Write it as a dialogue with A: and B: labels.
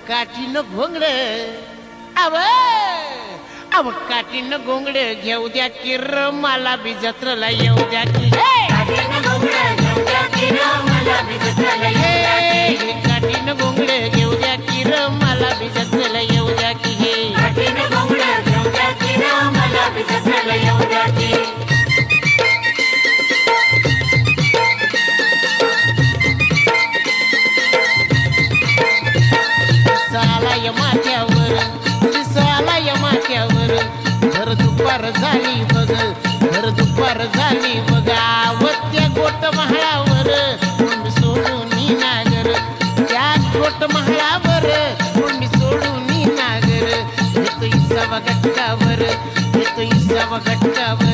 A: काठीनं घोंगड अव अव काठीनं घोंगड घेऊ द्या की र मला बी जत्रेला येऊ द्या की काठीनं घोंगड घेऊ द्या की र मला बी जत्रेला येऊ द्या की हे काठीनं घोंगड घेऊ द्या की र मला बी जत्रेला येऊ द्या की सालाय माथ्यावर दिसालाय माथ्यावर भर दुपार झाली बघ भर दुपार झाली बघ आवत्या गोट महाळावर कोंडी सोडून नागर त्या गोट महाळावर कोंडी सोडून नागर येतो इसावा घटकावर येतो इसावा घटकावर